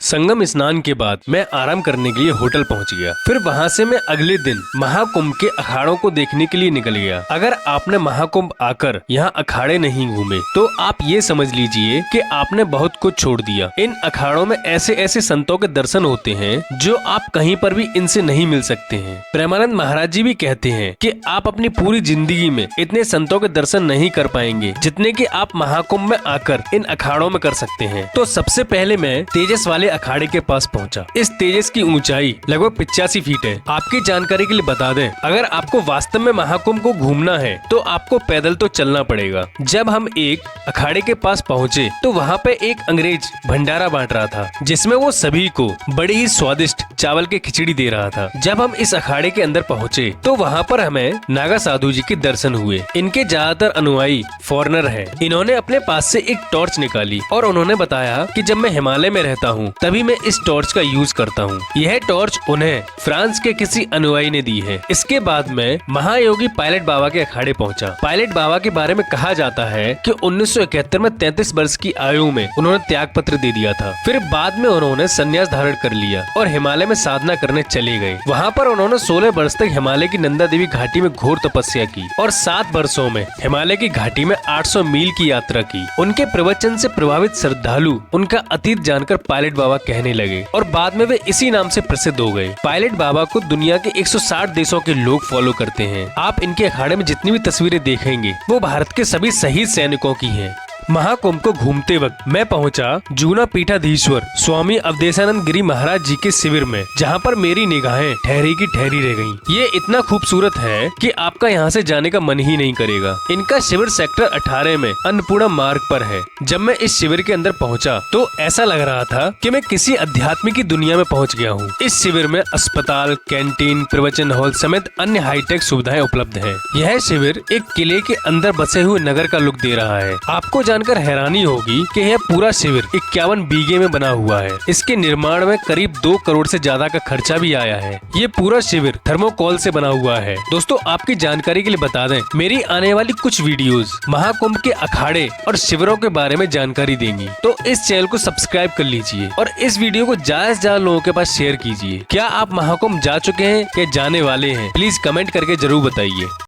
संगम स्नान के बाद मैं आराम करने के लिए होटल पहुंच गया। फिर वहां से मैं अगले दिन महाकुंभ के अखाड़ों को देखने के लिए निकल गया। अगर आपने महाकुंभ आकर यहाँ अखाड़े नहीं घूमे तो आप ये समझ लीजिए कि आपने बहुत कुछ छोड़ दिया। इन अखाड़ों में ऐसे ऐसे संतों के दर्शन होते हैं जो आप कहीं पर भी इनसे नहीं मिल सकते हैं। प्रेमानंद महाराज जी भी कहते हैं कि आप अपनी पूरी जिंदगी में इतने संतों के दर्शन नहीं कर पाएंगे जितने कि आप महाकुंभ में आकर इन अखाड़ों में कर सकते हैं। तो सबसे पहले मैं तेजस वाले अखाड़े के पास पहुंचा। इस तेजस की ऊंचाई लगभग 85 फीट है। आपकी जानकारी के लिए बता दें, अगर आपको वास्तव में महाकुंभ को घूमना है तो आपको पैदल तो चलना पड़ेगा। जब हम एक अखाड़े के पास पहुंचे तो वहाँ पे एक अंग्रेज भंडारा बांट रहा था जिसमें वो सभी को बड़ी ही स्वादिष्ट चावल की खिचड़ी दे रहा था। जब हम इस अखाड़े के अंदर पहुँचे तो वहाँ पर हमें नागा साधु जी के दर्शन हुए। इनके ज्यादातर अनुयायी फॉरेनर है। इन्होंने अपने पास से एक टॉर्च निकाली और उन्होंने बताया कि जब मैं हिमालय में रहता हूँ तभी मैं इस टॉर्च का यूज करता हूँ। यह टॉर्च उन्हें फ्रांस के किसी अनुयायी ने दी है। इसके बाद मैं महायोगी पायलट बाबा के अखाड़े पहुँचा। पायलट बाबा के बारे में कहा जाता है कि 1971 में 33 वर्ष की आयु में उन्होंने त्याग पत्र दे दिया था। फिर बाद में उन्होंने संन्यास धारण कर लिया और हिमालय में साधना करने चले गए। वहाँ पर उन्होंने 16 वर्ष तक हिमालय की नंदा देवी घाटी में घोर तपस्या की और 7 वर्षों में हिमालय की घाटी में 800 मील की यात्रा की। उनके प्रवचन से प्रभावित श्रद्धालु उनका अतीत जानकर पायलट बाबा कहने लगे और बाद में वे इसी नाम से प्रसिद्ध हो गए। पायलट बाबा को दुनिया के 160 देशों के लोग फॉलो करते हैं। आप इनके अखाड़े में जितनी भी तस्वीरें देखेंगे वो भारत के सभी शहीद सैनिकों की हैं। महाकुंभ को घूमते वक्त मैं पहुंचा जूना पीठाधीश्वर स्वामी अवधेशानंद गिरी महाराज जी के शिविर में, जहां पर मेरी निगाहें ठहरी की ठहरी रह गईं। ये इतना खूबसूरत है कि आपका यहां से जाने का मन ही नहीं करेगा। इनका शिविर सेक्टर 18 में अन्नपूर्णा मार्ग पर है। जब मैं इस शिविर के अंदर पहुंचा तो ऐसा लग रहा था कि मैं किसी अध्यात्म की दुनिया में पहुंच गया हूं। इस शिविर में अस्पताल, कैंटीन, प्रवचन हॉल समेत अन्य हाईटेक सुविधाएं उपलब्ध है। यह शिविर एक किले के अंदर बसे हुए नगर का लुक दे रहा है। आपको जानकर हैरानी होगी कि यह पूरा शिविर 51 बीघे में बना हुआ है। इसके निर्माण में करीब 2 करोड़ से ज्यादा का खर्चा भी आया है। ये पूरा शिविर थर्मोकोल से बना हुआ है। दोस्तों, आपकी जानकारी के लिए बता दें, मेरी आने वाली कुछ वीडियोस महाकुंभ के अखाड़े और शिविरों के बारे में जानकारी देंगी। तो इस चैनल को सब्सक्राइब कर लीजिए और इस वीडियो को ज्यादा से ज्यादा लोगों के पास शेयर कीजिए। क्या आप महाकुंभ जा चुके हैं या जाने वाले हैं? प्लीज कमेंट करके जरूर बताइए।